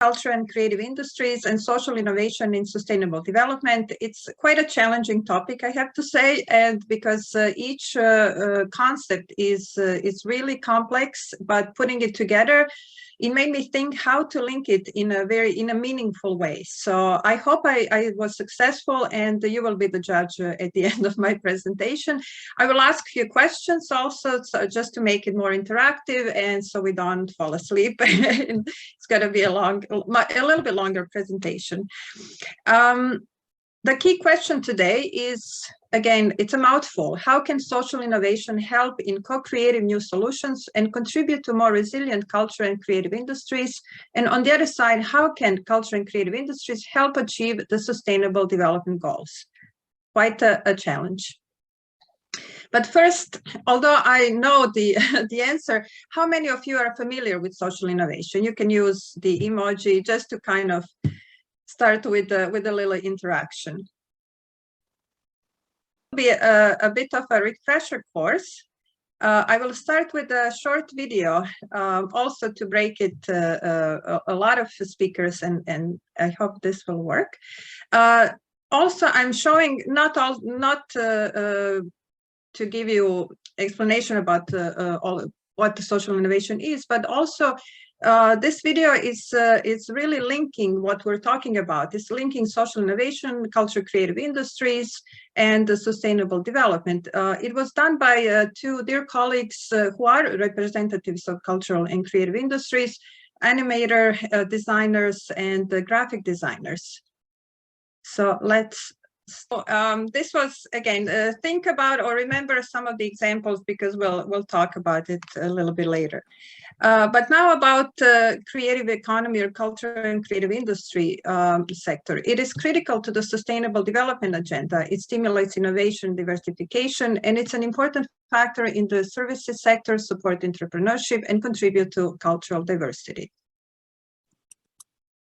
Culture and creative industries and social innovation in sustainable development. It's quite a challenging topic, I have to say, and because each concept is really complex, but putting it together, it made me think how to link it in a meaningful way. So I hope I was successful, and you will be the judge at the end of my presentation. I will ask you questions also, so just to make it more interactive, and so we don't fall asleep. It's going to be a little bit longer presentation. The key question today is, again, it's a mouthful. How can social innovation help in co-creating new solutions and contribute to more resilient culture and creative industries? And on the other side, how can culture and creative industries help achieve the sustainable development goals? Quite a challenge. But first, although I know the answer, how many of you are familiar with social innovation? You can use the emoji just to kind of start with a little interaction. It will be a bit of a refresher course. I will start with a short video, also to break it a lot of speakers, and I hope this will work. Also, I'm showing not to give you explanation about what the social innovation is, but also this video is really linking what we're talking about. It's linking social innovation, culture, creative industries, and the sustainable development. It was done by two dear colleagues who are representatives of cultural and creative industries, animator, designers, and graphic designers. So let's. So this was, again, think about or remember some of the examples, because we'll talk about it a little bit later. But now about creative economy or culture and creative industry sector. It is critical to the sustainable development agenda. It stimulates innovation, diversification, and it's an important factor in the services sector, support entrepreneurship, and contribute to cultural diversity.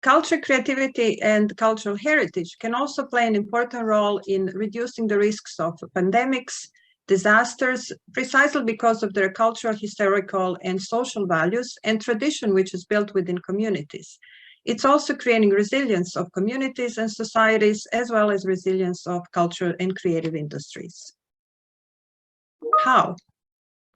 Culture, creativity, and cultural heritage can also play an important role in reducing the risks of pandemics, disasters, precisely because of their cultural, historical, and social values and tradition, which is built within communities. It's also creating resilience of communities and societies, as well as resilience of culture and creative industries. How?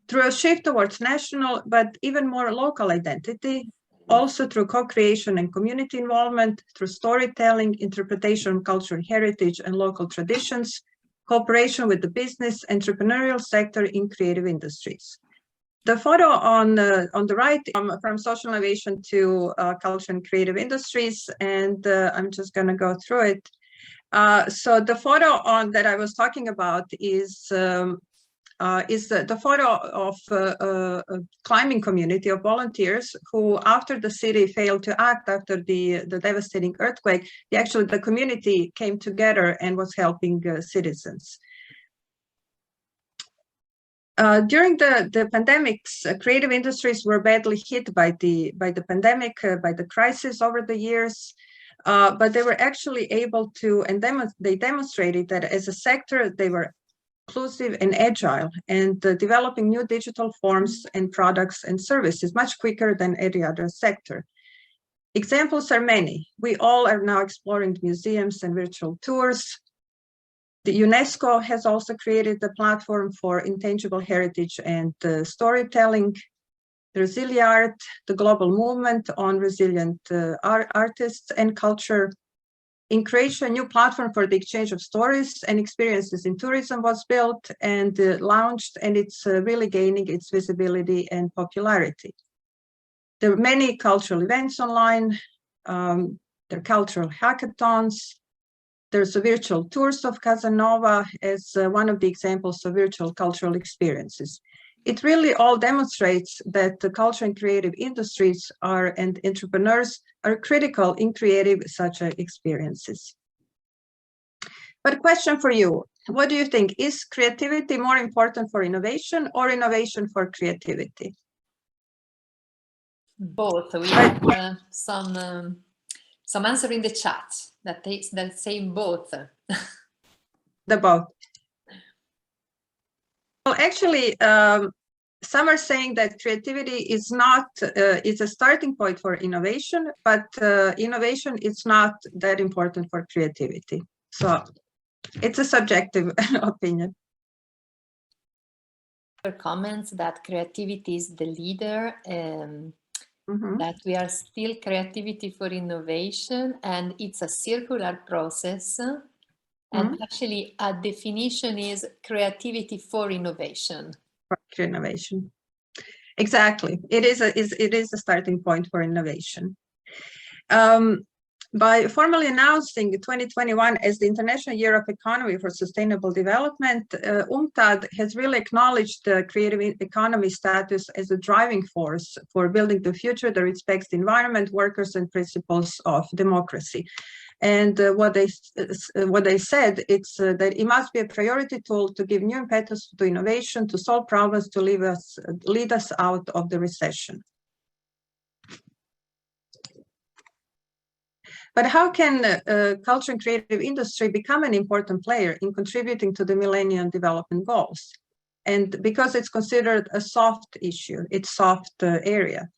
Through a shift towards national, but even more local identity, also through co-creation and community involvement, through storytelling, interpretation of cultural heritage and local traditions, cooperation with the business, entrepreneurial sector in creative industries. The photo on the right from social innovation to culture and creative industries, and I'm just going to go through it. So the photo that I was talking about is the photo of a climbing community of volunteers who, after the city failed to act after the devastating earthquake, the community came together and was helping citizens. During the pandemics, creative industries were badly hit by the pandemic, by the crisis over the years, but they were actually able to, and they demonstrated that as a sector, they were inclusive and agile, and developing new digital forms and products and services much quicker than any other sector. Examples are many. We all are now exploring museums and virtual tours. The UNESCO has also created a platform for intangible heritage and storytelling. The Resiliart, the global movement on resilient artists and culture. In Croatia, a new platform for the exchange of stories and experiences in tourism was built and launched, and it's really gaining its visibility and popularity. There are many cultural events online. There are cultural hackathons. There's virtual tours of Casanova as one of the examples of virtual cultural experiences. It really all demonstrates that the culture and creative industries and entrepreneurs are critical in creative such experiences. But question for you, what do you think? Is creativity more important for innovation or innovation for creativity? Both. We have some answer in the chat that say both. The both. Well, actually, some are saying that creativity is not, it's a starting point for innovation, but innovation is not that important for creativity. So it's a subjective opinion. Comments that creativity is the leader, that we are still creativity for innovation, and it's a circular process. And actually, a definition is creativity for innovation. For innovation, exactly. It is a starting point for innovation. By formally announcing 2021 as the International Year of Economy for Sustainable Development, UNCTAD has really acknowledged the creative economy status as a driving force for building the future that respects the environment, workers, and principles of democracy. And what they said, it's that it must be a priority tool to give new impetus to innovation, to solve problems, to lead us out of the recession. But how can culture and creative industry become an important player in contributing to the Millennium Development Goals? And because it's considered a soft issue, it's soft area.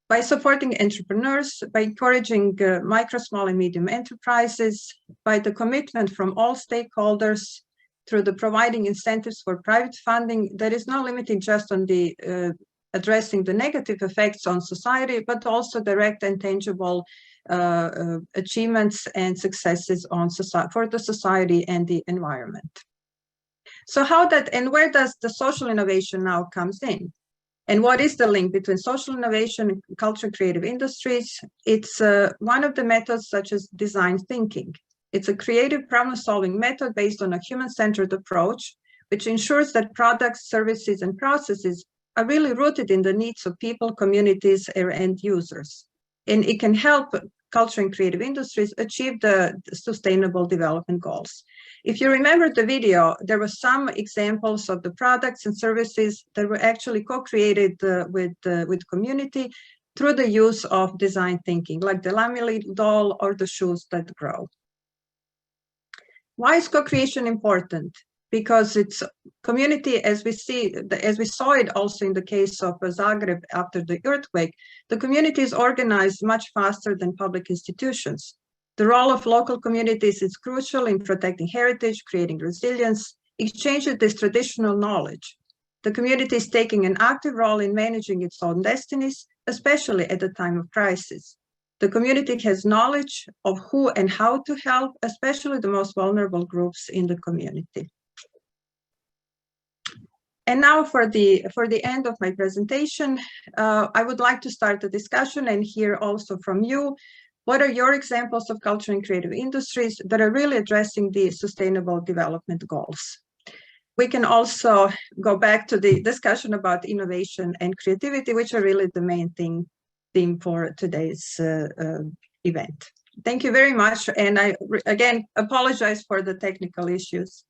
By supporting entrepreneurs, by encouraging micro, small, and medium enterprises, by the commitment from all stakeholders, through the providing incentives for private funding, that is not limited just on the addressing the negative effects on society, but also direct and tangible achievements and successes on for the society and the environment. So how that, and where does the social innovation now comes in? And what is the link between social innovation and culture and creative industries? It's one of the methods such as design thinking. It's a creative problem-solving method based on a human-centered approach, which ensures that products, services, and processes are really rooted in the needs of people, communities, and end users. And it can help culture and creative industries achieve the Sustainable Development Goals. If you remember the video, there were some examples of the products and services that were actually co-created with community through the use of design thinking, like the Lamely doll or the shoes that grow. Why is co-creation important? Because it's community, as we saw it also in the case of Zagreb after the earthquake, the community is organized much faster than public institutions. The role of local communities is crucial in protecting heritage, creating resilience, exchanging this traditional knowledge. The community is taking an active role in managing its own destinies, especially at the time of crisis. The community has knowledge of who and how to help, especially the most vulnerable groups in the community. And now for the end of my presentation, I would like to start a discussion and hear also from you. What are your examples of culture and creative industries that are really addressing the Sustainable Development Goals? We can also go back to the discussion about innovation and creativity, which are really the main theme for today's event. Thank you very much. And I, again, apologize for the technical issues.